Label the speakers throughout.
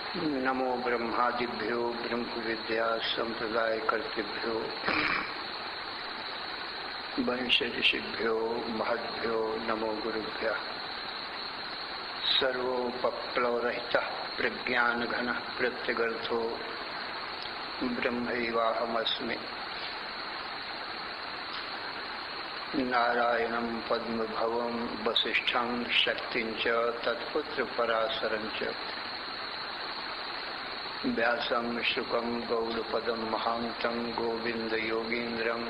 Speaker 1: नमो ब्रह्मादिभ्यो ब्रह्म विद्या संप्रदाय कर्तृभ्यो वंश ऋषिभ्यो महद्भ्यो नमो गुरुभ्यः। सर्वोपप्लवरहितः प्रज्ञानघनः प्रत्यगर्थो ब्रह्मैवाहमस्मि। नारायणं पद्मभवं वसिष्ठं शक्तिं च तत्पुत्र पराशरं च व्यासं शुकं गौडपदं महान्तं गोविंद योगीन्द्रम्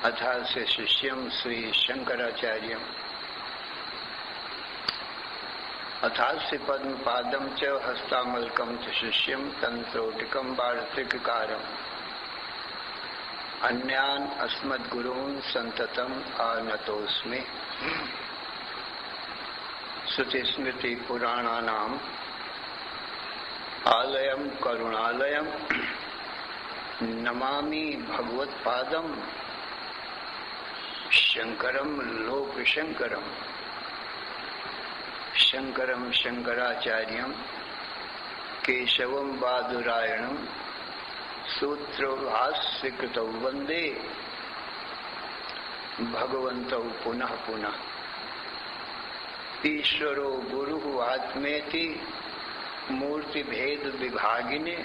Speaker 1: अथास्य शिष्यं श्री शंकराचार्यम् अथास्य पद्मपादं च हस्तामलकं च शिष्यं तंत्रोटिकं वार्तिककारम् अन्यान् अस्मद्गुरून् सन्ततम् आनतोऽस्मि। श्रुतिस्मृतिपुराणानाम् आलयं करुणालयं नमामि भगवत्पादं शंकरं लोकशंकरं। शंकरं शंकराचार्यं केशवं बादरायणं सूत्रभाष्यकृतौ वन्दे भगवन्तौ पुनः पुनः। ईश्वरो गुरुः आत्मेति मूर्ति भेद विभागिने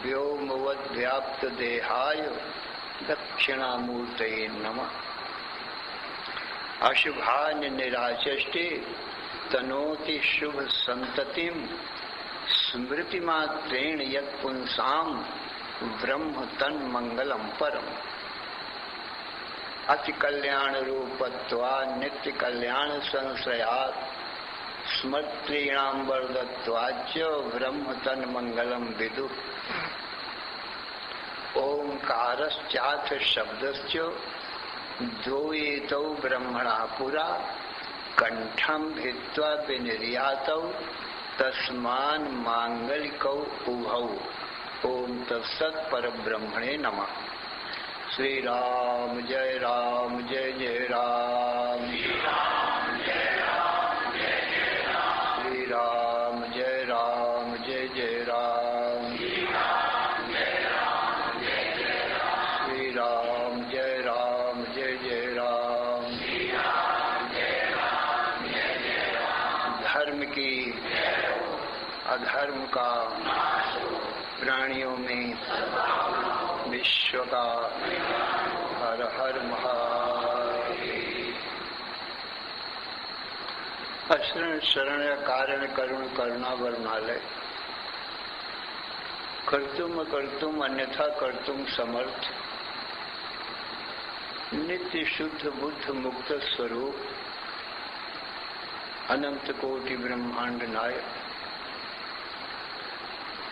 Speaker 1: व्योमवद्व्याप्त देहाय दक्षिणामूर्तये नमः। अशुभानि निराचष्टे तनोति शुभ संततिं स्मृतिमात्रेण यत्पुंसां ब्रह्म तन्मंगलं परम्। अति कल्याण रूपत्वा नित्य कल्याण संश्रयात् स्मृतीणां वरदत्वाच्च ब्रह्म तन्मंगलं विदुः। ओंकारश्चाथ शब्दश्च द्वैतौ ब्रह्मणा पुरा कंठं भित्त्वा विनिर्यातौ तस्मान् मांगलिकौ उभौ। ओम तत्सत् परब्रह्मणे नमः। श्री राम जय जय राम। श्री राम जय जय जय राम। श्री राम जय जय राम। धर्म की अधर्म का प्राणियों में विश्व का हर हर महादेव। अशरण शरण कारण करुण करुणा वर्णालय कर्तुम कर्तुम अन्यथा कर्तुम समर्थ नित्य शुद्ध बुद्ध मुक्त स्वरूप अनंत कोटि ब्रह्मांड नायक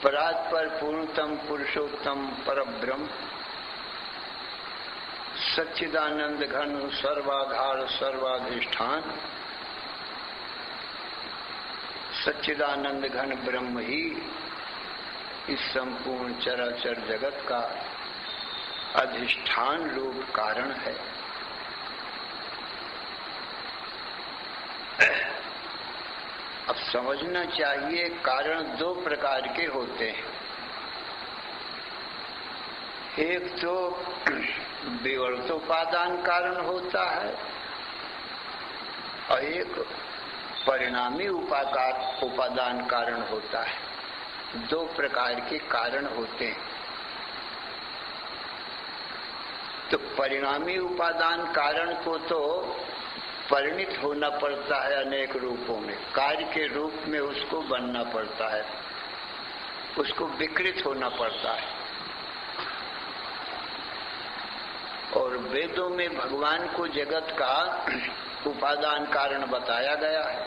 Speaker 1: परात्पर पूर्णतम पुरुषोत्तम परब्रह्म सच्चिदानंद घन सर्वाधार सर्वाधिष्ठान सच्चिदानंद घन ब्रह्म ही इस संपूर्ण चराचर जगत का अधिष्ठान रूप कारण है। अब समझना चाहिए कारण दो प्रकार के होते हैं। एक तो विवर्तोपादान कारण होता है और एक परिणामी उपादान कारण होता है। दो प्रकार के कारण होते हैं। तो परिणामी उपादान कारण को तो परिणित होना पड़ता है अनेक रूपों में, कार्य के रूप में उसको बनना पड़ता है, उसको विकृत होना पड़ता है। और वेदों में भगवान को जगत का उपादान कारण बताया गया है।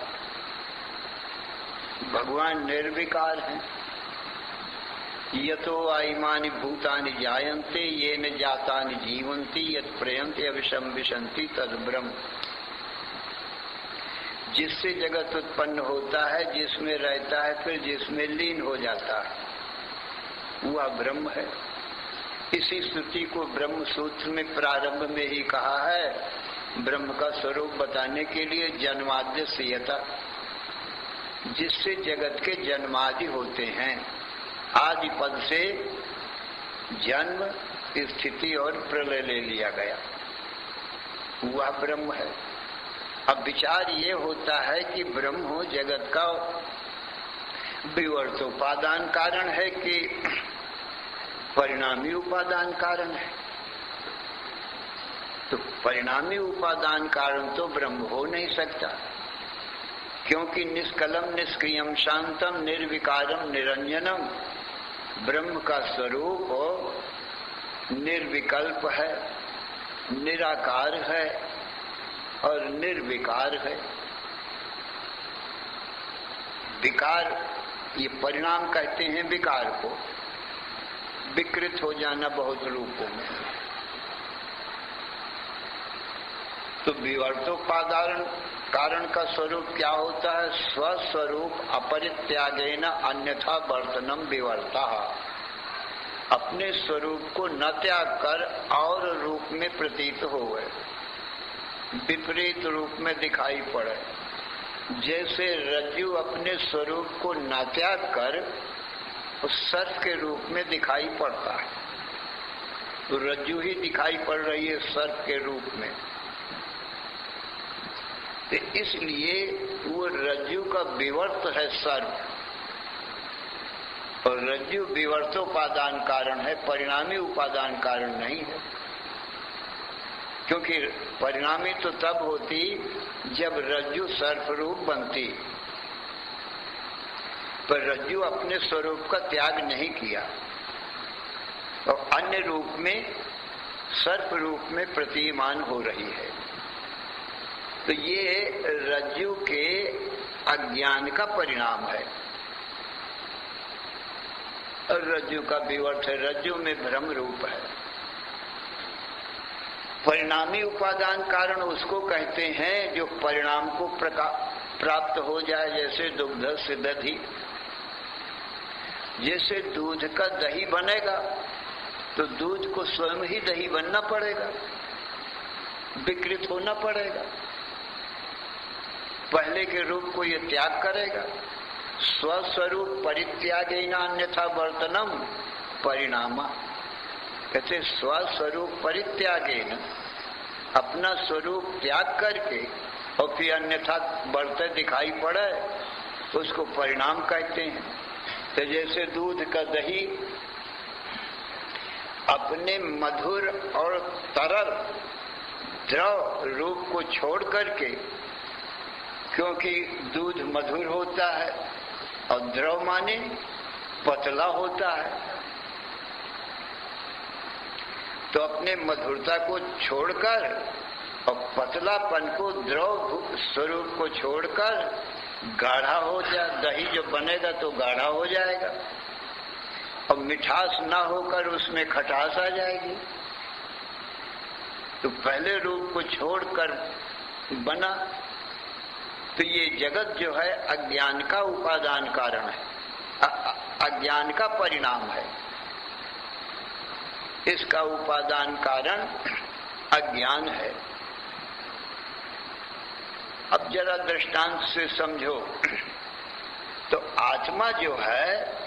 Speaker 1: भगवान निर्विकार हैं। यतो आइमानि भूतानि जायन्ते येन जातानि जीवन्ति यत् प्रयन्ति अविशं विशन्ति तद् ब्रह्म। जिससे जगत उत्पन्न होता है, जिसमें रहता है, फिर जिसमें लीन हो जाता है, वह ब्रह्म है। इसी स्तुति को ब्रह्म सूत्र में प्रारंभ में ही कहा है। ब्रह्म का स्वरूप बताने के लिए जन्माद्य से यथा जिससे जगत के जन्मादि होते हैं। आदि पद से जन्म, स्थिति और प्रलय ले लिया गया, वह ब्रह्म है। अब विचार ये होता है कि ब्रह्म जगत का विवर्त उपादान कारण है कि परिणामी उपादान कारण है। तो परिणामी उपादान कारण तो ब्रह्म हो नहीं सकता, क्योंकि निष्कलम निष्क्रियम शांतम निर्विकारम निरंजनम ब्रह्म का स्वरूप निर्विकल्प है, निराकार है और निर्विकार है। विकार, ये परिणाम कहते हैं विकार को, विकृत हो जाना बहुत रूपों में। तो विवर्तोपादान कारण का स्वरूप क्या होता है? स्वस्वरूप अपरित्यागेन अन्यथा वर्तनम विवर्ता, अपने स्वरूप को न त्याग कर और रूप में प्रतीत हो गए, विपरीत रूप में दिखाई पड़े। जैसे रज्जु अपने स्वरूप को न त्याग कर उस सर्प के रूप में दिखाई पड़ता है, तो रज्जु ही दिखाई पड़ रही है सर्प के रूप में। तो इसलिए वो रज्जु का विवर्त है सर्प, और रज्जु विवर्तोपादान कारण है, परिणामी उपादान कारण नहीं है। क्योंकि परिणामी तो तब होती जब रज्जु सर्प रूप बनती, पर रज्जु अपने स्वरूप का त्याग नहीं किया और अन्य रूप में सर्प रूप में प्रतीयमान हो रही है। तो ये रज्जु के अज्ञान का परिणाम है और रज्जु का विवर्त है, रज्जु में भ्रम रूप है। परिणामी उपादान कारण उसको कहते हैं जो परिणाम को प्राप्त हो जाए, जैसे दुग्ध से दही। जैसे दूध का दही बनेगा तो दूध को स्वयं ही दही बनना पड़ेगा, विकृत होना पड़ेगा, पहले के रूप को ये त्याग करेगा। स्वस्वरूप परित्यागेन अन्यथा वर्तनम परिणामा, कहते स्वस्वरूप परित्यागेन, अपना स्वरूप त्याग करके और फिर अन्यथा बढ़ते दिखाई पड़े, उसको परिणाम कहते हैं। तो जैसे दूध का दही अपने मधुर और तरल द्रव रूप को छोड़ करके, क्योंकि दूध मधुर होता है और द्रव माने पतला होता है, तो अपने मधुरता को छोड़कर और पतलापन को, द्रव स्वरूप को छोड़कर गाढ़ा हो जाए। दही जो बनेगा तो गाढ़ा हो जाएगा और मिठास ना होकर उसमें खटास आ जाएगी। तो पहले रूप को छोड़कर बना। तो ये जगत जो है अज्ञान का उपादान कारण है, अज्ञान का परिणाम है। इसका उपादान कारण अज्ञान है। अब जरा दृष्टांत से समझो, तो आत्मा जो है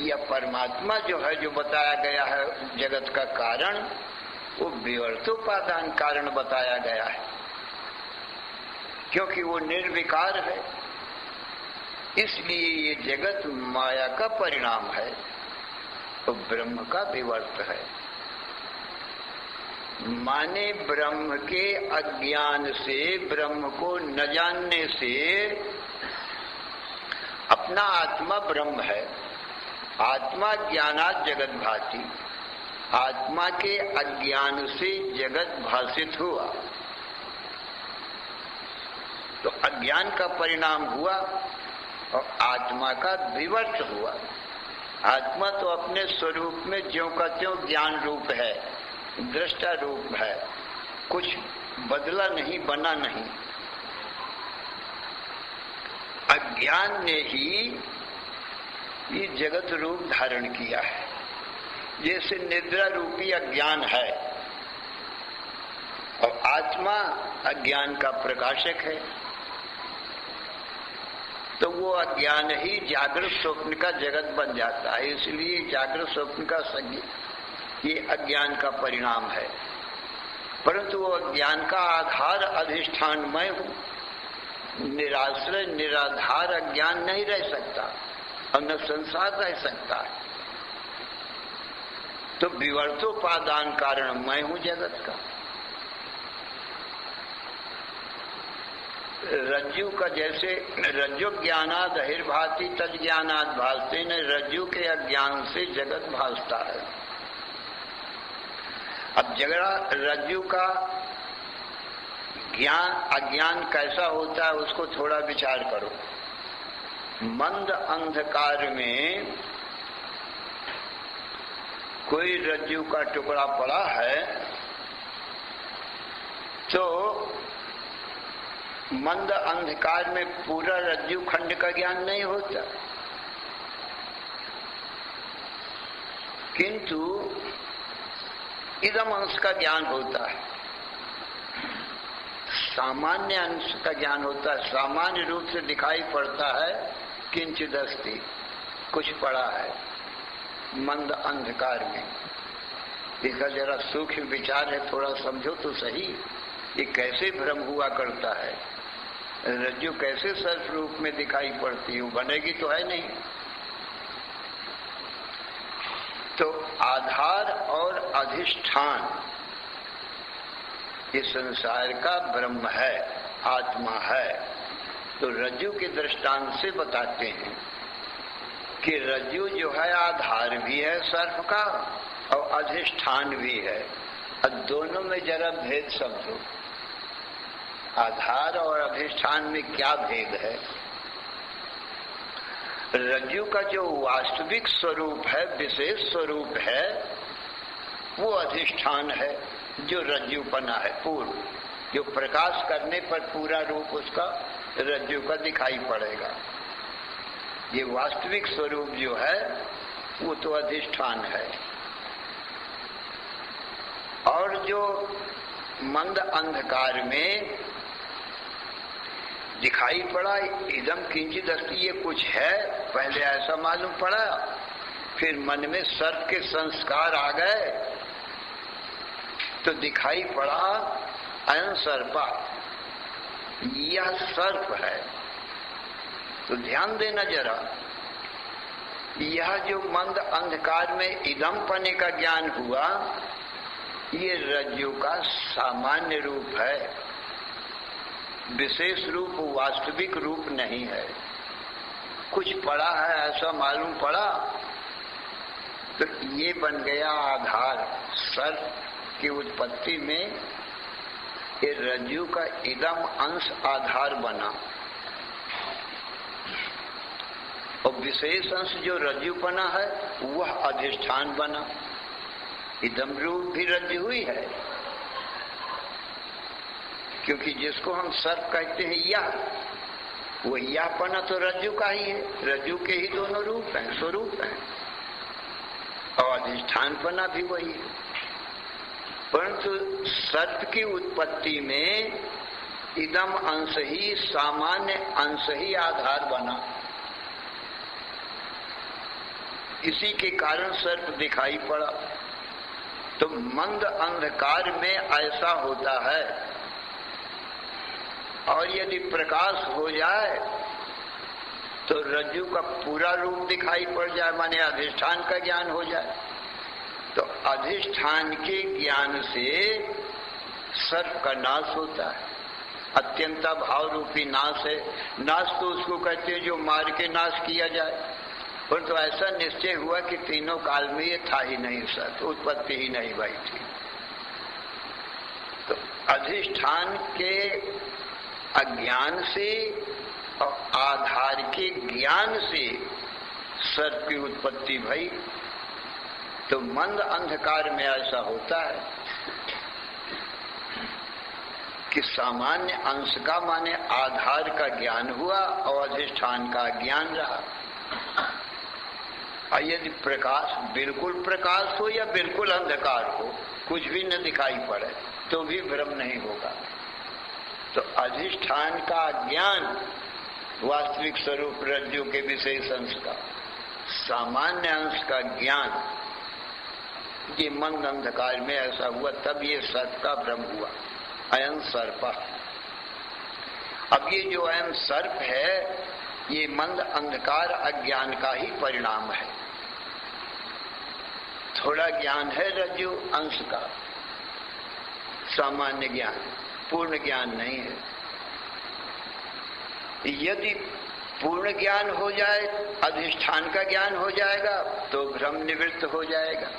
Speaker 1: या परमात्मा जो है, जो बताया गया है जगत का कारण, वो विवर्तोपादान कारण बताया गया है, क्योंकि वो निर्विकार है। इसलिए ये जगत माया का परिणाम है तो ब्रह्म का विवर्त है। माने ब्रह्म के अज्ञान से, ब्रह्म को न जानने से अपना आत्मा ब्रह्म है। आत्मा ज्ञानात् जगत भाति, आत्मा के अज्ञान से जगत भाषित हुआ, तो अज्ञान का परिणाम हुआ और आत्मा का विवर्त हुआ। आत्मा तो अपने स्वरूप में ज्यों का त्यों ज्ञान रूप है, दृष्टा रूप है, कुछ बदला नहीं, बना नहीं। अज्ञान ने ही ये जगत रूप धारण किया है। जैसे निद्रा रूपी अज्ञान है और आत्मा अज्ञान का प्रकाशक है। तो वो अज्ञान ही जागृत स्वप्न का जगत बन जाता है। इसलिए जागृत स्वप्न का ये अज्ञान का परिणाम है। परंतु वो अज्ञान का आधार अधिष्ठान मैं हूं। निराश्रय निराधार अज्ञान नहीं रह सकता और न संसार रह सकता है। तो विवर्तोपादान कारण मैं हूं जगत का। रज्जु का जैसे रज्जु ज्ञानाद अहिर्भाति तज ज्ञानाद भासते न, रज्जु के अज्ञान से जगत भासता है। अब रज्जु का ज्ञान अज्ञान कैसा होता है उसको थोड़ा विचार करो। मंद अंधकार में कोई रज्जु का टुकड़ा पड़ा है तो मंद अंधकार में पूरा रज्जु खंड का ज्ञान नहीं होता, किंतु इदम अंश का ज्ञान होता है, सामान्य अंश का ज्ञान होता है। सामान्य रूप से दिखाई पड़ता है किंचित अस्ति, कुछ पड़ा है मंद अंधकार में। इसका जरा सूक्ष्म विचार है, थोड़ा समझो तो सही। ये कैसे भ्रम हुआ करता है, रज्जु कैसे सर्प रूप में दिखाई पड़ती है, बनेगी तो है नहीं। तो आधार और अधिष्ठान इस संसार का ब्रह्म है, आत्मा है। तो रज्जु के दृष्टांत से बताते हैं कि रज्जु जो है आधार भी है सर्प का और अधिष्ठान भी है। और दोनों में जरा भेद समझो, आधार और अधिष्ठान में क्या भेद है। रज्जु का जो वास्तविक स्वरूप है, विशेष स्वरूप है, वो अधिष्ठान है जो रज्जुपना है पूर्ण, जो प्रकाश करने पर पूरा रूप उसका रज्जु का दिखाई पड़ेगा। ये वास्तविक स्वरूप जो है वो तो अधिष्ठान है। और जो मंद अंधकार में दिखाई पड़ा इदम किंचित अस्ति, ये कुछ है, पहले ऐसा मालूम पड़ा, फिर मन में सर्प के संस्कार आ गए तो दिखाई पड़ा अयं सर्पा, यह सर्प है। तो ध्यान देना जरा, यह जो मंद अंधकार में इदम पने का ज्ञान हुआ, ये रज्जु का सामान्य रूप है, विशेष रूप वास्तविक रूप नहीं है। कुछ पड़ा है ऐसा मालूम पड़ा तो ये बन गया आधार। सर्प की उत्पत्ति में ये रज्जु का इदम अंश आधार बना और विशेष अंश जो रज्जुपना है वह अधिष्ठान बना। इदम रूप भी रज्जु हुई है, क्योंकि जिसको हम सर्प कहते हैं यह, वो यहपना तो रज्जु का ही है, रज्जु के ही दोनों रूप हैं, स्वरूप हैं, और अधिष्ठानपना भी वही है। परंतु सर्प की उत्पत्ति में इदम अंश ही, सामान्य अंश ही आधार बना। इसी के कारण सर्प दिखाई पड़ा। तो मंद अंधकार में ऐसा होता है, और यदि प्रकाश हो जाए तो रज्जु का पूरा रूप दिखाई पड़ जाए, माने अधिष्ठान का ज्ञान हो जाए। तो अधिष्ठान के ज्ञान से सर्प का नाश होता है, अत्यंता भाव रूपी नाश है। नाश तो उसको कहते हैं जो मार के नाश किया जाए, पर तो ऐसा निश्चय हुआ कि तीनों काल में ये था ही नहीं, सर्प उत्पत्ति ही नहीं भाई थी। तो अधिष्ठान के अज्ञान से और आधार के ज्ञान से सर्प की उत्पत्ति भई। तो मंद अंधकार में ऐसा होता है कि सामान्य अंश का माने आधार का ज्ञान हुआ और अधिष्ठान का ज्ञान रहा। और यदि प्रकाश, बिल्कुल प्रकाश हो या बिल्कुल अंधकार हो, कुछ भी न दिखाई पड़े तो भी भ्रम नहीं होगा। तो अधिष्ठान का ज्ञान वास्तविक स्वरूप रज्जु के विशेष अंश का, सामान्य अंश का ज्ञान, ये मंद अंधकार में ऐसा हुआ, तब ये सर्प का भ्रम हुआ, अयं सर्प। अब ये जो अयं सर्प है, ये मंद अंधकार अज्ञान का ही परिणाम है। थोड़ा ज्ञान है रज्जु अंश का, सामान्य ज्ञान, पूर्ण ज्ञान नहीं है। यदि पूर्ण ज्ञान हो जाए, अधिष्ठान का ज्ञान हो जाएगा, तो भ्रम निवृत्त हो जाएगा।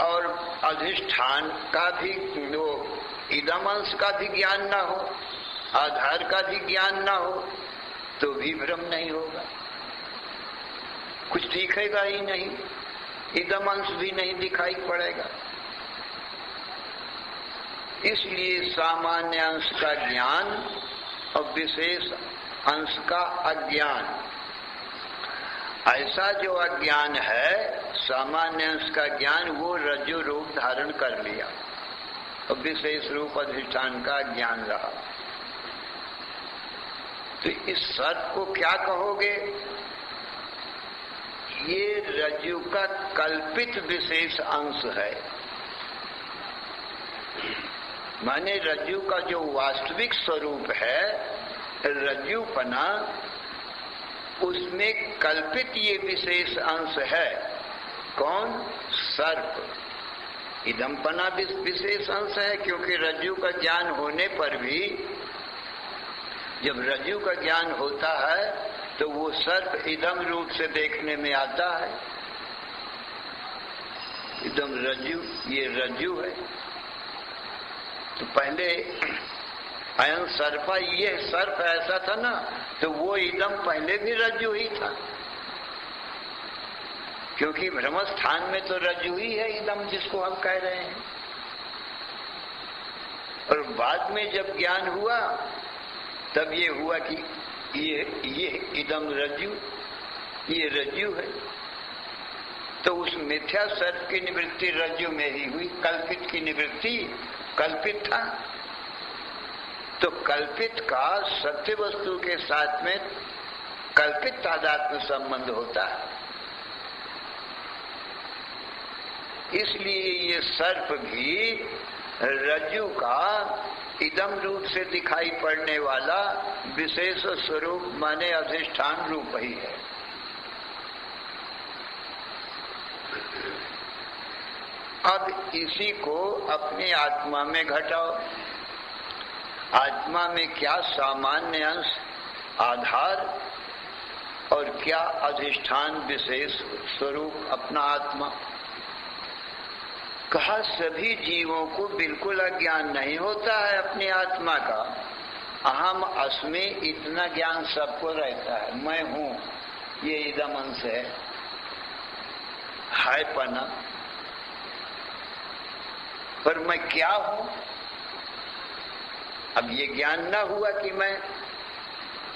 Speaker 1: और अधिष्ठान का भी, वो इदम अंश का भी ज्ञान ना हो, आधार का भी ज्ञान ना हो, तो भी भ्रम नहीं होगा, कुछ दिखेगा ही नहीं, इदम अंश भी नहीं दिखाई पड़ेगा। इसलिए सामान्य अंश का ज्ञान और विशेष अंश का अज्ञान, ऐसा जो अज्ञान है, सामान्य अंश का ज्ञान, वो रज्जु रूप धारण कर लिया और विशेष रूप अधिष्ठान का ज्ञान रहा। तो इस सर्प को क्या कहोगे? ये रज्जु का कल्पित विशेष अंश है। माने रज्जु का जो वास्तविक स्वरूप है, रज्जुपना, उसमें कल्पित ये विशेष अंश है। कौन? सर्प। इदमपना विशेष अंश है, क्योंकि रज्जु का ज्ञान होने पर भी, जब रज्जु का ज्ञान होता है तो वो सर्प इदम रूप से देखने में आता है। इदम रज्जु, ये रज्जु है। तो पहले अयं सर्पा, ये सर्प ऐसा था ना, तो वो इदम पहले भी रज्जु ही था, क्योंकि भ्रम स्थान में तो रज्जु ही है इदम, जिसको हम कह रहे हैं। और बाद में जब ज्ञान हुआ, तब ये हुआ कि ये इदम रज्जु, ये रज्जु है। तो उस मिथ्या सर्प की निवृत्ति रज्जु में ही हुई, कल्पित की निवृत्ति, कल्पित था। तो कल्पित का सत्य वस्तु के साथ में कल्पित तादात्म्य संबंध होता है। इसलिए ये सर्प भी रज्जु का इदम रूप से दिखाई पड़ने वाला विशेष स्वरूप, माने अधिष्ठान रूप ही है। अब इसी को अपनी आत्मा में घटाओ। आत्मा में क्या सामान्य अंश, आधार, और क्या अधिष्ठान विशेष स्वरूप अपना आत्मा। कहा सभी जीवों को बिल्कुल अज्ञान नहीं होता है अपनी आत्मा का। अहम अस्मि, इतना ज्ञान सबको रहता है। मैं हूं, ये इदम अंश है पना। पर मैं क्या हूं? अब ये ज्ञान न हुआ कि मैं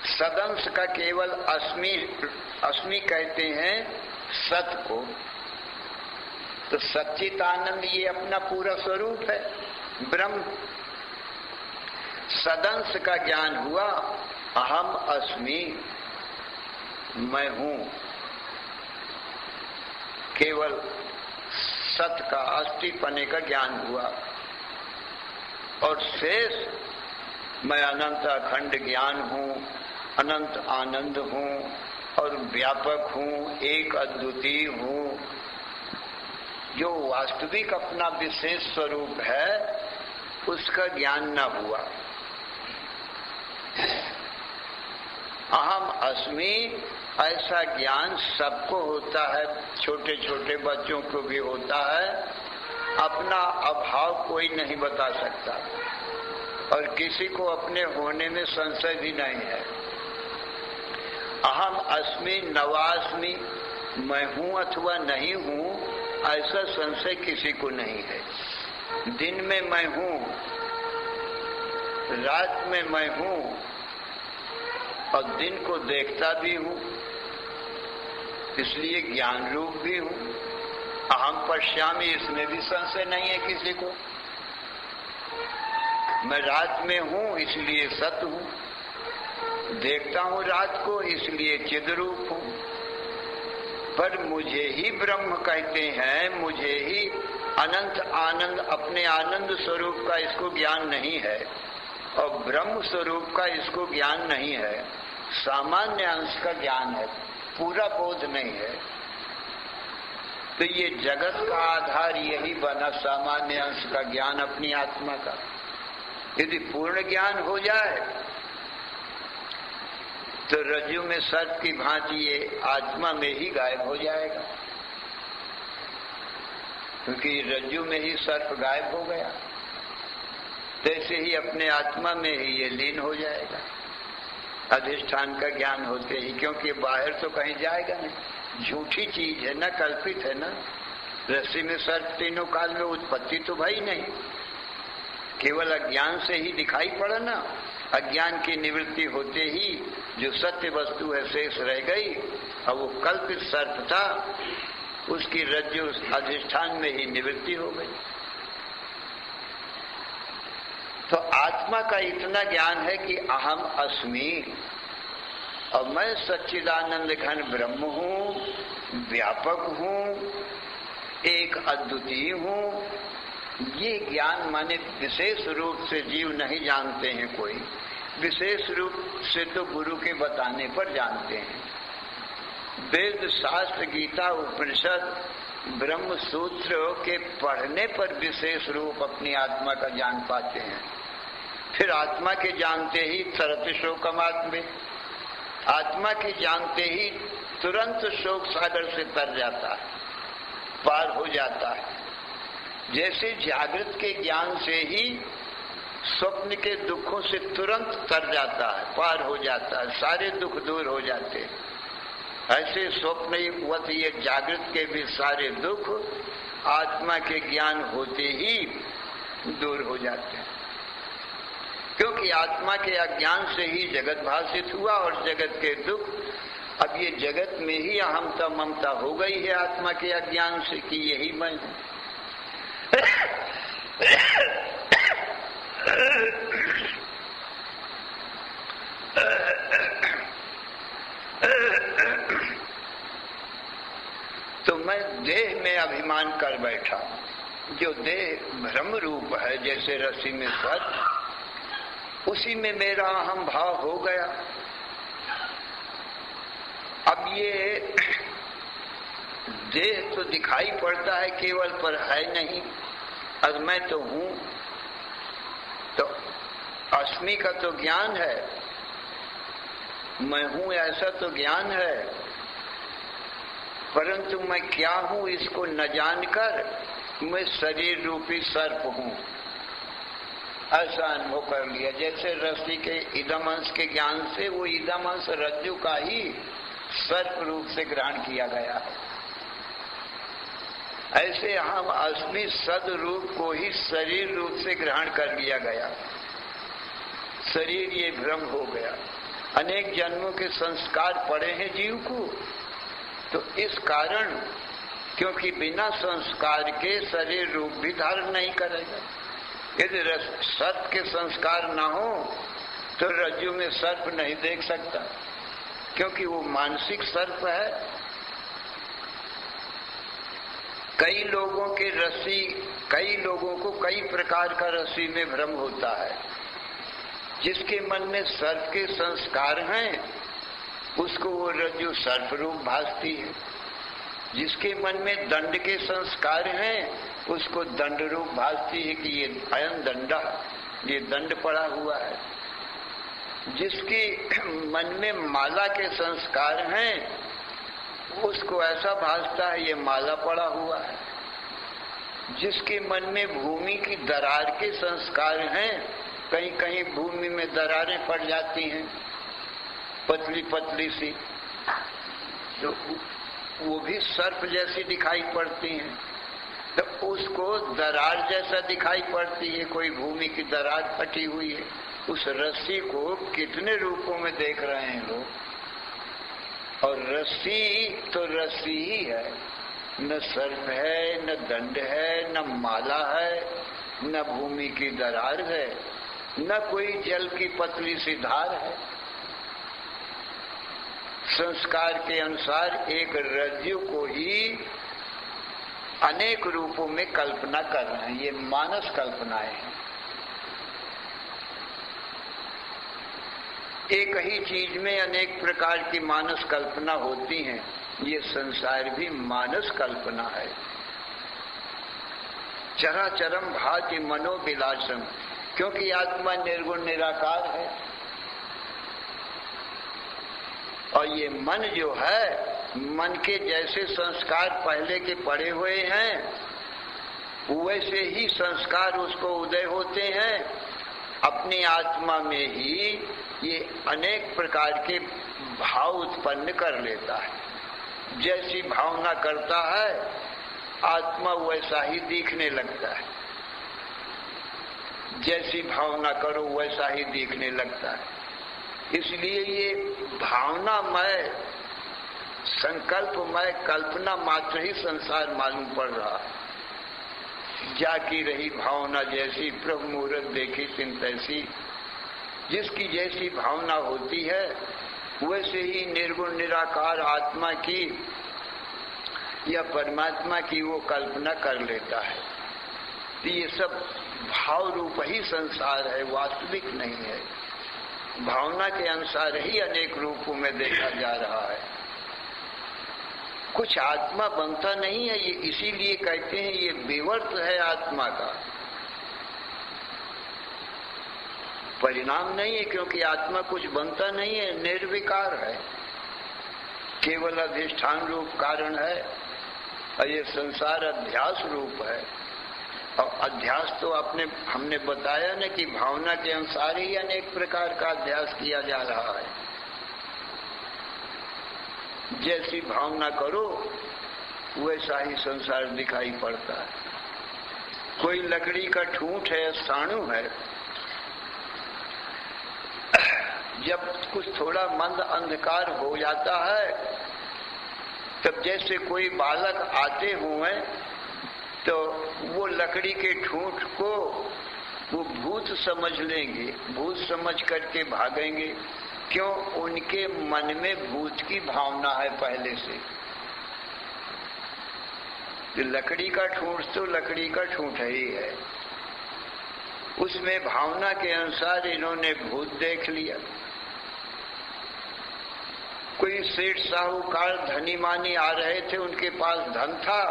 Speaker 1: सदंश का केवल अस्मि कहते हैं सत को। तो सच्चित आनंद ये अपना पूरा स्वरूप है, ब्रह्म। सदंश का ज्ञान हुआ, अहम अस्मि, मैं हूं। केवल सत का, अस्तिपने का ज्ञान हुआ। और शेष मैं अनंत अखंड ज्ञान हूं, अनंत आनंद हूं और व्यापक हूं, एक अद्वितीय हूं। जो वास्तविक अपना विशेष स्वरूप है, उसका ज्ञान न हुआ। अहम अस्मि ऐसा ज्ञान सबको होता है, छोटे छोटे बच्चों को भी होता है। अपना अभाव कोई नहीं बता सकता और किसी को अपने होने में संशय भी नहीं है। अहम अस्मि नवास्मि, मैं हूं अथवा नहीं हूं, ऐसा संशय किसी को नहीं है। दिन में मैं हूं, रात में मैं हूं और दिन को देखता भी हूं, इसलिए ज्ञान रूप भी हूं। अहम पश्यामि, इसमें भी संशय नहीं है किसी को। मैं रात में हूं, इसलिए सत हूं। देखता हूं रात को इसलिए चिद्रूप हूं, पर मुझे ही ब्रह्म कहते हैं, मुझे ही अनंत आनंद, अपने आनंद स्वरूप का इसको ज्ञान नहीं है और ब्रह्म स्वरूप का इसको ज्ञान नहीं है। सामान्य अंश का ज्ञान है, पूरा बोध नहीं है। तो ये जगत का आधार यही बना, सामान्य अंश का ज्ञान अपनी आत्मा का। यदि पूर्ण ज्ञान हो जाए तो रज्जु में सर्प की भांति ये आत्मा में ही गायब हो जाएगा, क्योंकि रज्जु में ही सर्प गायब हो गया, तैसे ही अपने आत्मा में ही ये लीन हो जाएगा अधिष्ठान का ज्ञान होते ही, क्योंकि बाहर तो कहीं जाएगा नहीं, झूठी चीज है ना, कल्पित है ना। रस्सी में सर्प तीनों काल में उत्पत्ति तो भाई नहीं, केवल अज्ञान से ही दिखाई पड़ा ना। अज्ञान की निवृत्ति होते ही जो सत्य वस्तु है शेष रह गई, और वो कल्पित सर्प था उसकी रज्जु अधिष्ठान में ही निवृत्ति हो गई। तो आत्मा का इतना ज्ञान है कि अहम अस्मि, और मैं सच्चिदानंद घन ब्रह्म हूँ, व्यापक हूँ, एक अद्वितीय हूँ। ये ज्ञान माने विशेष रूप से जीव नहीं जानते हैं, कोई विशेष रूप से तो गुरु के बताने पर जानते हैं। वेद शास्त्र गीता उपनिषद ब्रह्म सूत्र के पढ़ने पर विशेष रूप अपनी आत्मा का जान पाते हैं। फिर आत्मा के जानते ही तरत शोकमात्मे, आत्मा के जानते ही तुरंत शोक सागर से तर जाता है, पार हो जाता है। जैसे जागृत के ज्ञान से ही स्वप्न के दुखों से तुरंत तर जाता है, पार हो जाता है, सारे दुख दूर हो जाते हैं, ऐसे स्वप्न ये जागृत के भी सारे दुख आत्मा के ज्ञान होते ही दूर हो जाते हैं। क्योंकि आत्मा के अज्ञान से ही जगत भाषित हुआ, और जगत के दुख, अब ये जगत में ही अहमता ममता हो गई है आत्मा के अज्ञान से कि यही मैं हूं। तो मैं देह में अभिमान कर बैठा, जो देह भ्रम रूप है, जैसे रस्सी में सर्प, उसी में मेरा अहम भाव हो गया। अब ये देह तो दिखाई पड़ता है केवल, पर है नहीं, और मैं तो हूं। तो अस्मि का तो ज्ञान है, मैं हूं ऐसा तो ज्ञान है, परंतु मैं क्या हूं इसको न जानकर मैं शरीर रूपी सर्प हूं, ऐसा अनुभव कर लिया। जैसे रस्सी के इदम अंश के ज्ञान से वो इदम अंश रज्जु का ही सर्प रूप से ग्रहण किया गया है, ऐसे हम अस्मि सद रूप को ही शरीर रूप से ग्रहण कर लिया गया। शरीर ये भ्रम हो गया, अनेक जन्मों के संस्कार पड़े हैं जीव को, तो इस कारण, क्योंकि बिना संस्कार के शरीर रूप भी धारण नहीं करेगा। यदि सर्प के संस्कार ना हो तो रज्जु में सर्प नहीं देख सकता, क्योंकि वो मानसिक सर्प है। कई लोगों को कई प्रकार का रस्सी में भ्रम होता है। जिसके मन में सर्प के संस्कार हैं उसको वो रज्जु सर्प रूप भासती है, जिसके मन में दंड के संस्कार हैं उसको दंड रूप भासती है कि ये अयन दंडा, ये दंड पड़ा हुआ है। जिसके मन में माला के संस्कार हैं उसको ऐसा भासता है ये माला पड़ा हुआ है। जिसके मन में भूमि की दरार के संस्कार हैं, कहीं कहीं भूमि में दरारें पड़ जाती हैं पतली पतली सी, तो वो भी सर्प जैसी दिखाई पड़ती हैं, तो उसको दरार जैसा दिखाई पड़ती है। कोई भूमि की दरार फटी हुई है, उस रस्सी को कितने रूपों में देख रहे हैं लोग। और रस्सी तो रस्सी ही है, न सर्प है, न दंड है, न माला है, न भूमि की दरार है, न कोई जल की पतली सी धार है। संस्कार के अनुसार एक रज्जु को ही अनेक रूपों में कल्पना कर रहे हैं। ये मानस कल्पनाएं हैं। एक ही चीज में अनेक प्रकार की मानस कल्पना होती हैं। ये संसार भी मानस कल्पना है। चराचरम भाति मनोविलासम, क्योंकि आत्मा निर्गुण निराकार है और ये मन जो है, मन के जैसे संस्कार पहले के पड़े हुए हैं वैसे ही संस्कार उसको उदय होते हैं। अपनी आत्मा में ही ये अनेक प्रकार के भाव उत्पन्न कर लेता है। जैसी भावना करता है आत्मा वैसा ही दिखने लगता है। जैसी भावना करो वैसा ही दिखने लगता है। इसलिए ये भावनामय, संकल्पमय कल्पना मात्र ही संसार मालूम पड़ रहा है। जाकी रही भावना जैसी, प्रभु मुहूर्त देखी तिन तैसी। जिसकी जैसी भावना होती है वैसे ही निर्गुण निराकार आत्मा की या परमात्मा की वो कल्पना कर लेता है। तो ये सब भाव रूप ही संसार है, वास्तविक नहीं है। भावना के अनुसार ही अनेक रूपों में देखा जा रहा है। कुछ आत्मा बनता नहीं है। ये इसीलिए कहते हैं ये विवर्त है आत्मा का, परिणाम नहीं है। क्योंकि आत्मा कुछ बनता नहीं है, निर्विकार है, केवल अधिष्ठान रूप कारण है। और ये संसार अध्यास रूप है। और अध्यास तो हमने बताया ना कि भावना के अनुसार ही अनेक प्रकार का अध्यास किया जा रहा है। जैसी भावना करो वैसा ही संसार दिखाई पड़ता है। कोई लकड़ी का ठूंठ है, साणु है, जब कुछ थोड़ा मंद अंधकार हो जाता है तब जैसे कोई बालक आते हुए तो वो लकड़ी के ठूंठ को वो भूत समझ लेंगे, भूत समझ करके भागेंगे। क्यों? उनके मन में भूत की भावना है पहले से। तो लकड़ी का ठूंठ तो लकड़ी का ठूंठ ही है, उसमें भावना के अनुसार इन्होंने भूत देख लिया। कोई सेठ साहूकार धनी मानी आ रहे थे, उनके पास धन था,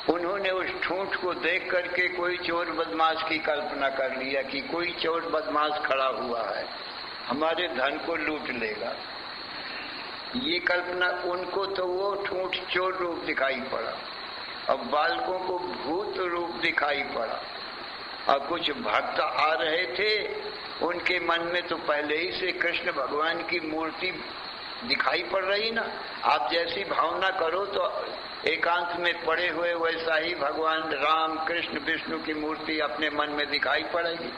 Speaker 1: उन्होंने उस ठूंठ को देख करके कोई चोर बदमाश की कल्पना कर लिया कि कोई चोर बदमाश खड़ा हुआ है, हमारे धन को लूट लेगा। ये कल्पना उनको तो वो ठूंठ चोर रूप दिखाई पड़ा और बालकों को भूत रूप दिखाई पड़ा। और कुछ भक्त आ रहे थे, उनके मन में तो पहले ही से कृष्ण भगवान की मूर्ति दिखाई पड़ रही ना। आप जैसी भावना करो तो एकांत में पड़े हुए वैसा ही भगवान राम कृष्ण विष्णु की मूर्ति अपने मन में दिखाई पड़ेगी।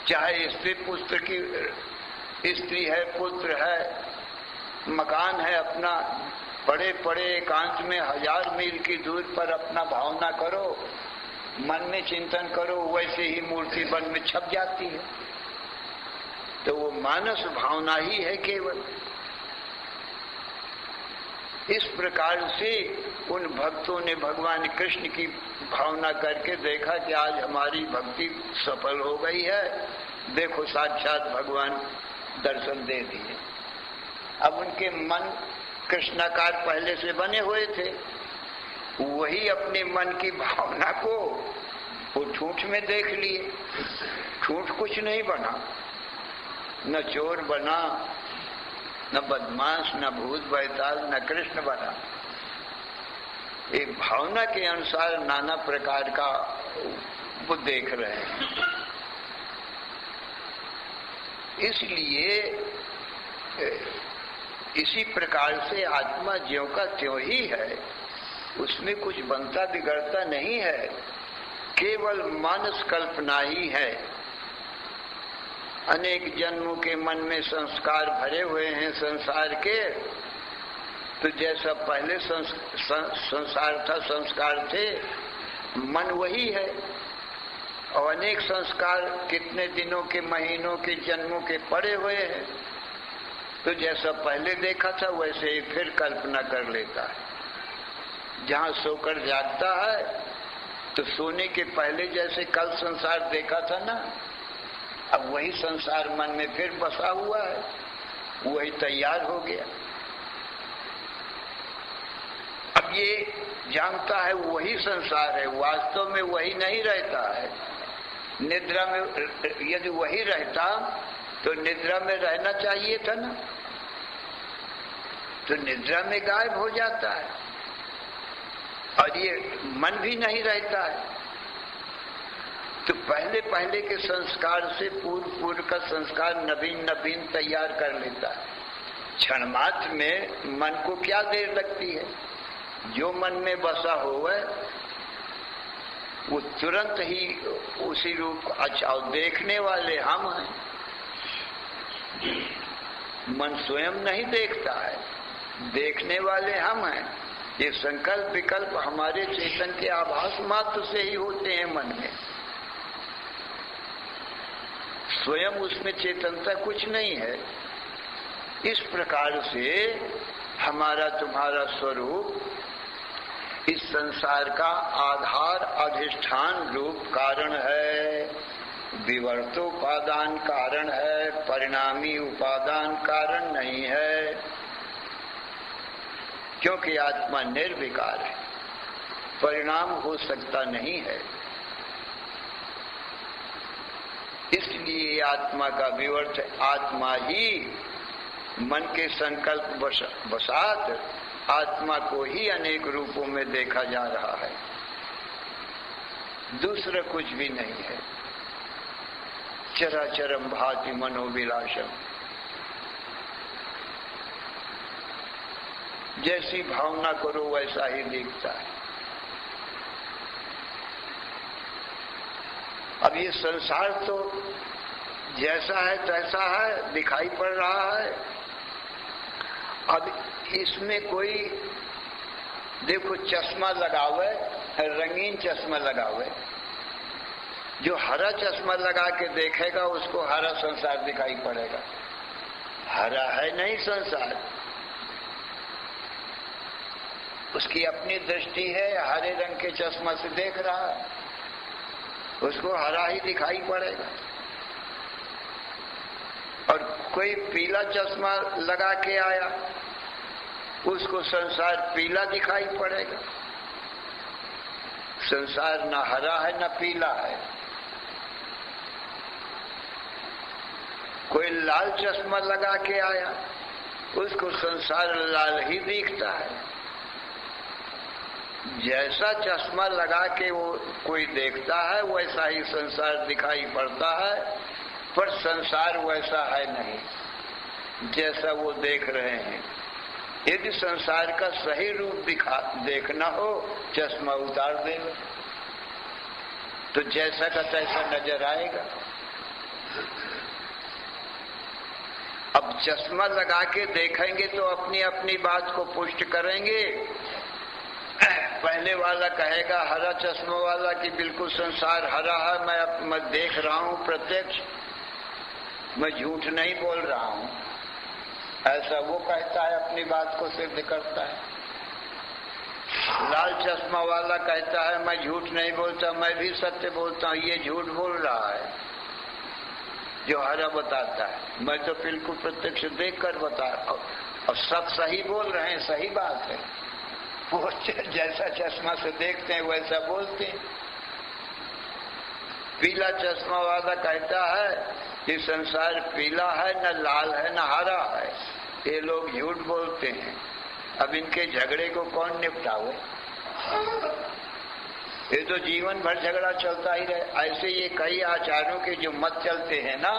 Speaker 1: चाहे स्त्री पुत्र की, स्त्री है, पुत्र है, मकान है अपना, पड़े पड़े एकांत में 1000 मील की दूर पर अपना भावना करो, मन में चिंतन करो, वैसे ही मूर्ति मन में छप जाती है। तो वो मानस भावना ही है केवल। इस प्रकार से उन भक्तों ने भगवान कृष्ण की भावना करके देखा कि आज हमारी भक्ति सफल हो गई है, देखो साक्षात भगवान दर्शन दे दिए। अब उनके मन कृष्णाकार पहले से बने हुए थे, वही अपने मन की भावना को वो ठूंठ में देख लिए। ठूंठ कुछ नहीं बना, न चोर बना, न बदमाश, न भूत बैताल, न कृष्ण बना। एक भावना के अनुसार नाना प्रकार का वो देख रहे हैं। इसलिए इसी प्रकार से आत्मा ज्यों का त्यों ही है, उसमें कुछ बनता बिगड़ता नहीं है, केवल मानस कल्पना ही है। अनेक जन्मों के मन में संस्कार भरे हुए हैं संसार के, तो जैसा पहले संसार था, संस्कार थे, मन वही है। और अनेक संस्कार कितने दिनों के, महीनों के, जन्मों के पड़े हुए हैं। तो जैसा पहले देखा था वैसे ही फिर कल्पना कर लेता है। जहां सोकर जागता है तो सोने के पहले जैसे कल संसार देखा था ना, अब वही संसार मन में फिर बसा हुआ है, वही तैयार हो गया। अब ये जानता है वही संसार है, वास्तव में वही नहीं रहता है। निद्रा में यदि वही रहता तो निद्रा में रहना चाहिए था ना, तो निद्रा में गायब हो जाता है। और ये मन भी नहीं रहता है, तो पहले पहले के संस्कार से पूर्व का संस्कार नवीन नवीन तैयार कर लेता है। क्षण मात्र में मन को क्या देर लगती है, जो मन में बसा हुआ है वो तुरंत ही उसी रूप। अच्छा, देखने वाले हम हैं, मन स्वयं नहीं देखता है, देखने वाले हम हैं। ये संकल्प विकल्प हमारे चेतन के आभास मात्र से ही होते हैं मन में, स्वयं उसमें चेतनता कुछ नहीं है। इस प्रकार से हमारा तुम्हारा स्वरूप इस संसार का आधार अधिष्ठान रूप कारण है, विवर्तोपादान कारण है, परिणामी उपादान कारण नहीं है, क्योंकि आत्मा निर्विकार है, परिणाम हो सकता नहीं है। इसलिए आत्मा का विवर्त आत्मा ही मन के संकल्प वसात आत्मा को ही अनेक रूपों में देखा जा रहा है, दूसरा कुछ भी नहीं है। चराचरम भाति मनोविलासम, जैसी भावना करो वैसा ही दिखता है। अब ये संसार तो जैसा है तैसा है, दिखाई पड़ रहा है। अब इसमें कोई देखो चश्मा लगावे, रंगीन चश्मा लगावे, जो हरा चश्मा लगा के देखेगा उसको हरा संसार दिखाई पड़ेगा। हरा है नहीं संसार, उसकी अपनी दृष्टि है, हरे रंग के चश्मा से देख रहा है, उसको हरा ही दिखाई पड़ेगा। और कोई पीला चश्मा लगा के आया, उसको संसार पीला दिखाई पड़ेगा। संसार न हरा है न पीला है। कोई लाल चश्मा लगा के आया, उसको संसार लाल ही दिखता है। जैसा चश्मा लगा के वो कोई देखता है वैसा ही संसार दिखाई पड़ता है, पर संसार वैसा है नहीं जैसा वो देख रहे हैं। यदि संसार का सही रूप देखना हो, चश्मा उतार देगा तो जैसा का तैसा नजर आएगा। अब चश्मा लगा के देखेंगे तो अपनी अपनी बात को पुष्ट करेंगे। पहले वाला कहेगा, हरा चश्मा वाला, कि बिल्कुल संसार हरा है, मैं देख रहा हूं प्रत्यक्ष, मैं झूठ नहीं बोल रहा हूं, ऐसा वो कहता है, अपनी बात को सिद्ध करता है। लाल चश्मा वाला कहता है, मैं झूठ नहीं बोलता, मैं भी सत्य बोलता हूं, ये झूठ बोल रहा है जो हरा बताता है, मैं तो बिल्कुल प्रत्यक्ष देख कर बता रहा हूं। और सब सही बोल रहे हैं, सही बात है, वो जैसा चश्मा से देखते हैं वैसा बोलते हैं। पीला चश्मा वाला कहता है कि संसार पीला है, न लाल है, न हरा है, ये लोग झूठ बोलते हैं। अब इनके झगड़े को कौन निपटावे? ये तो जीवन भर झगड़ा चलता ही रहे। ऐसे ये कई आचार्यों के जो मत चलते हैं ना,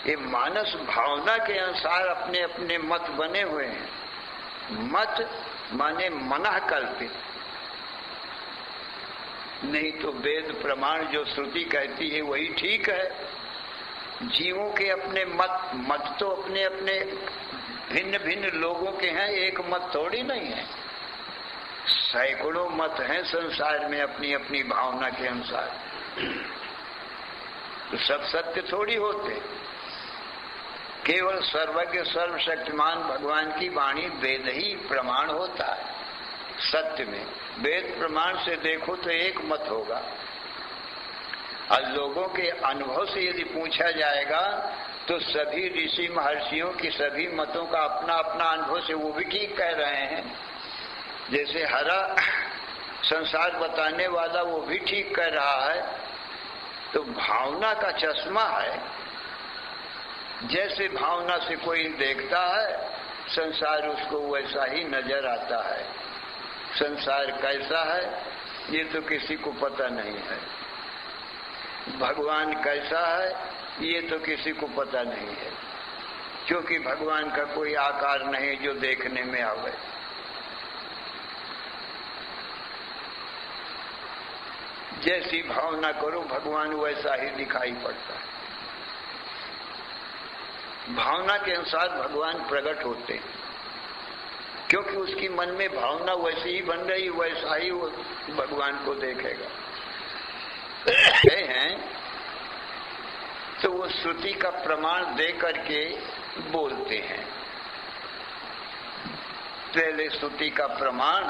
Speaker 1: ये मानस भावना के अनुसार अपने अपने मत बने हुए हैं। मत माने मनः कल्पित, नहीं तो वेद प्रमाण जो श्रुति कहती है वही ठीक है। जीवों के अपने मत तो अपने अपने भिन्न भिन्न लोगों के हैं, एक मत थोड़ी नहीं है। सैकड़ों मत हैं संसार में अपनी अपनी भावना के अनुसार, तो सब सत्य थोड़ी होते। केवल सर्वज्ञ सर्वशक्तिमान भगवान की वाणी वेद ही प्रमाण होता है। सत्य में वेद प्रमाण से देखो तो एक मत होगा, और लोगों के अनुभव से यदि पूछा जाएगा तो सभी ऋषि महर्षियों की सभी मतों का अपना अपना अनुभव से वो भी ठीक कह रहे हैं। जैसे हरा संसार बताने वाला वो भी ठीक कह रहा है। तो भावना का चश्मा है, जैसे भावना से कोई देखता है संसार उसको वैसा ही नजर आता है। संसार कैसा है ये तो किसी को पता नहीं है, भगवान कैसा है ये तो किसी को पता नहीं है, क्योंकि भगवान का कोई आकार नहीं जो देखने में आवे। जैसी भावना करो भगवान वैसा ही दिखाई पड़ता है। भावना के अनुसार भगवान प्रकट होते हैं, क्योंकि उसकी मन में भावना वैसी ही बन रही, वैसा ही वो भगवान को देखेगा। हैं तो वो श्रुति का प्रमाण दे करके बोलते हैं। पहले श्रुति का प्रमाण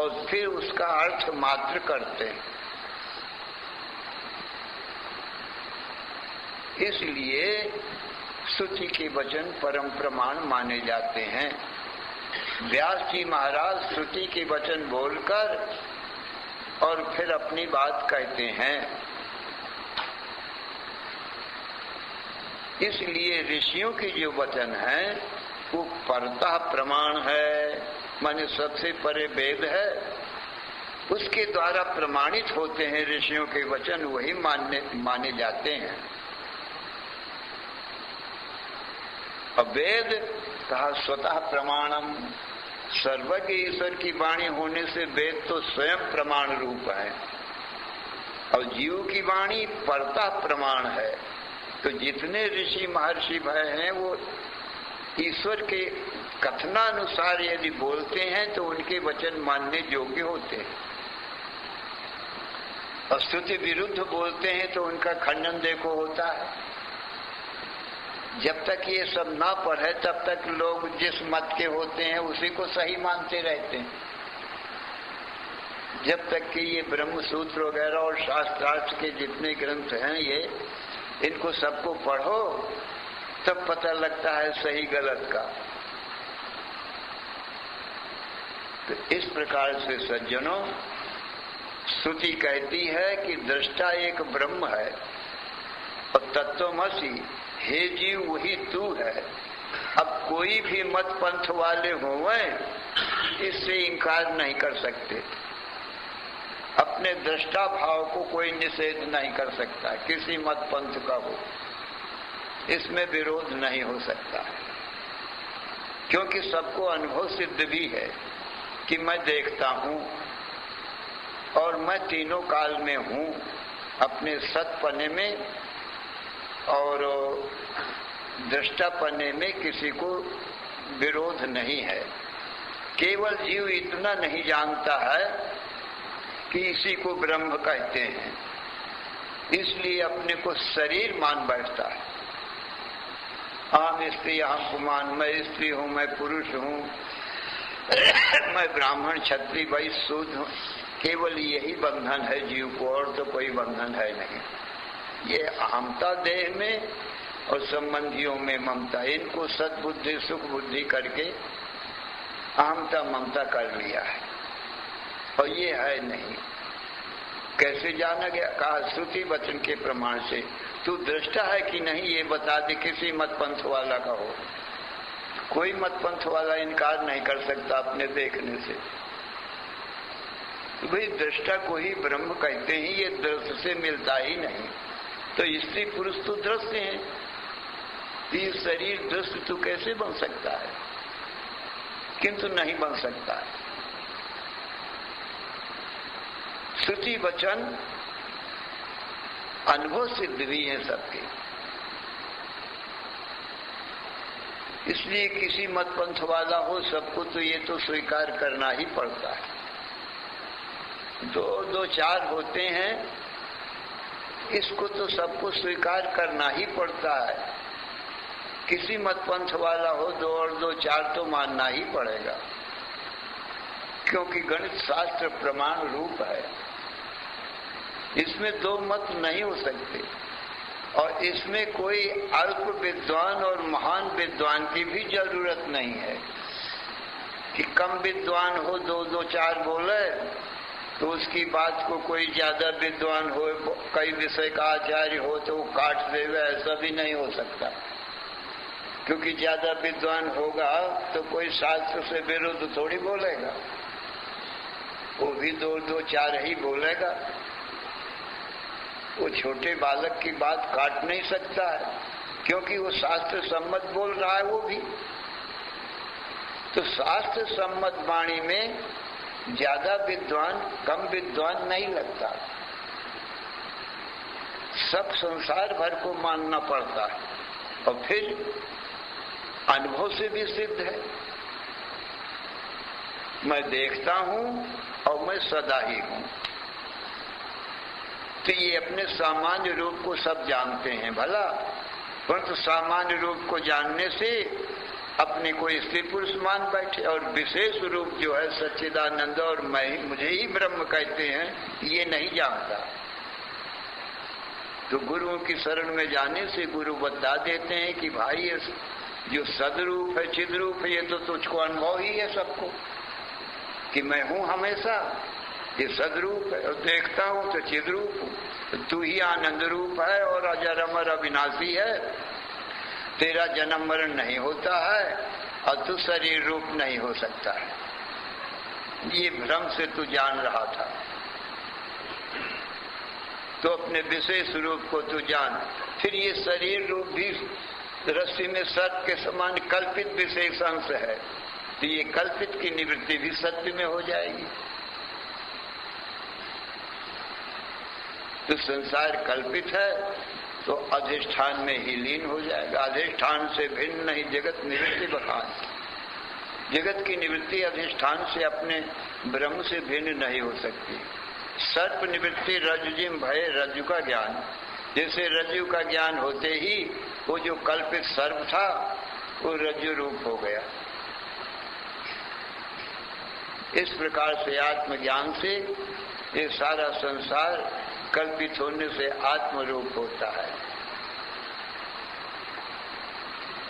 Speaker 1: और फिर उसका अर्थ मात्र करते हैं। इसलिए श्रुति के वचन परम प्रमाण माने जाते हैं। व्यास जी महाराज श्रुति के वचन बोलकर और फिर अपनी बात कहते हैं। इसलिए ऋषियों के जो वचन है वो परतः प्रमाण है, माने सबसे परे वेद है, उसके द्वारा प्रमाणित होते हैं ऋषियों के वचन, वही माने जाते हैं। अब वेद कहा स्वतः प्रमाणम, सर्वज्ञ ईश्वर की वाणी होने से वेद तो स्वयं प्रमाण रूप है, और जीव की वाणी परतः प्रमाण है। तो जितने ऋषि महर्षि भय हैं वो ईश्वर के कथनानुसार यदि बोलते हैं तो उनके वचन मानने योग्य होते हैं, और स्तुति विरुद्ध बोलते हैं तो उनका खंडन देखो होता है। जब तक ये सब ना पढ़े तब तक लोग जिस मत के होते हैं उसी को सही मानते रहते हैं। जब तक कि ये ब्रह्म सूत्र वगैरह और शास्त्रार्थ के जितने ग्रंथ हैं ये इनको सबको पढ़ो तब पता लगता है सही गलत का। तो इस प्रकार से सज्जनों, श्रुति कहती है कि दृष्टा एक ब्रह्म है और तत्वमसि, हे जीव वही तू है। अब कोई भी मत पंथ वाले होवे इससे इनकार नहीं कर सकते, अपने दृष्टा भाव को कोई निषेध नहीं कर सकता, किसी मत पंथ का हो इसमें विरोध नहीं हो सकता, क्योंकि सबको अनुभव सिद्ध भी है कि मैं देखता हूं और मैं तीनों काल में हूं, अपने सतपने में और दृष्टापने में किसी को विरोध नहीं है। केवल जीव इतना नहीं जानता है कि इसी को ब्रह्म कहते हैं, इसलिए अपने को शरीर मान बैठता है। हम स्त्री, हम पुमान, मैं स्त्री हूं, मैं पुरुष हूं, मैं ब्राह्मण क्षत्रिय वैश्य शूद्र हूं। केवल यही बंधन है जीव को, और तो कोई बंधन है नहीं। ये अहमता देह में और संबंधियों में ममता, इनको सद्बुद्धि सुख बुद्धि करके अहमता ममता कर लिया है, और ये है नहीं। कैसे जाना गया? कहा श्रुति वचन के प्रमाण से। तू दृष्टा है कि नहीं ये बता दे, किसी मत पंथ वाला का हो। कोई मत पंथ वाला इनकार नहीं कर सकता अपने देखने से। भाई दृष्टा को ही ब्रह्म कहते हैं, ये दृश्य से मिलता ही नहीं। तो स्त्री पुरुष तो दृश्य हैं, ये शरीर दृश्य तो कैसे बन सकता है? किंतु नहीं बन सकता है। श्रुति वचन अनुभव सिद्ध भी है सबके, इसलिए किसी मत पंथ वाला हो सबको तो ये तो स्वीकार करना ही पड़ता है। दो चार होते हैं, इसको तो सबको स्वीकार करना ही पड़ता है। किसी मत पंथ वाला हो 2 और 2 4 तो मानना ही पड़ेगा, क्योंकि गणित शास्त्र प्रमाण रूप है। इसमें 2 मत नहीं हो सकते, और इसमें कोई अल्प विद्वान और महान विद्वान की भी जरूरत नहीं है कि कम विद्वान हो 2 4 बोले तो उसकी बात को कोई ज्यादा विद्वान हो, कई विषय का आचार्य हो तो वो काट देवे, ऐसा भी नहीं हो सकता। क्योंकि ज्यादा विद्वान होगा तो कोई शास्त्र से विरुद्ध थोड़ी बोलेगा, वो भी 2 4 ही बोलेगा। वो छोटे बालक की बात काट नहीं सकता है, क्योंकि वो शास्त्र सम्मत बोल रहा है वो भी। तो शास्त्र सम्मत वाणी में ज्यादा विद्वान कम विद्वान नहीं लगता, सब संसार भर को मानना पड़ता है। और फिर अनुभव से भी सिद्ध है, मैं देखता हूं और मैं सदा ही हूं। तो ये अपने सामान्य रूप को सब जानते हैं भला, परंतु सामान्य रूप को जानने से अपने को स्त्री पुरुष मान बैठे, और विशेष रूप जो है सच्चिदानंद और मैं मुझे ही ब्रह्म कहते हैं, ये नहीं जानता। तो गुरुओं की शरण में जाने से गुरु बता देते हैं कि भाई ये जो सदरूप है चिद्रूप है, ये तो तुझको अनुभव ही है सबको कि मैं हूं हमेशा, ये सदरूप है, और देखता हूं तो चिद्रूप हूं। तो तू ही आनंद रूप है और अजर अमर अविनाशी है, तेरा जन्म मरण नहीं होता है, और तू शरीर रूप नहीं हो सकता है। ये भ्रम से तू जान रहा था, तो अपने विशेष रूप को तू जान। फिर ये शरीर रूप भी रस्सी में सर्प के समान कल्पित विशेष अंश है, तो ये कल्पित की निवृत्ति भी सत्य में हो जाएगी। तो संसार कल्पित है तो अधिष्ठान में ही लीन हो जाएगा। अधिष्ठान से भिन्न नहीं, जगत निवृत्ति बखान। जगत की निवृत्ति अधिष्ठान से अपने ब्रह्म से भिन्न नहीं हो सकती। सर्प निवृत्ति रज्जुजिम भय, रज्जु का ज्ञान। जैसे रज्जु का ज्ञान होते ही वो जो कल्पित सर्प था वो रज्जु रूप हो गया। इस प्रकार से आत्मज्ञान से ये सारा संसार कल्पित होने से आत्मरूप होता है।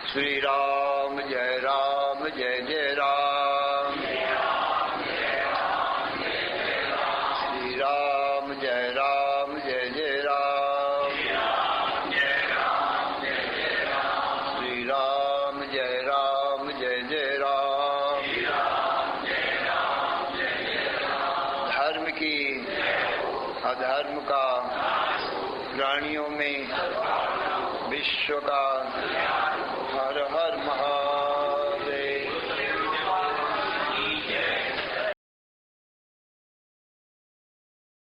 Speaker 1: श्री राम जय जय राम, श्री राम जय राम जय जय राम, श्री राम जय जय राम। धर्म की अधर्म का, प्राणियों में विश्व का, हर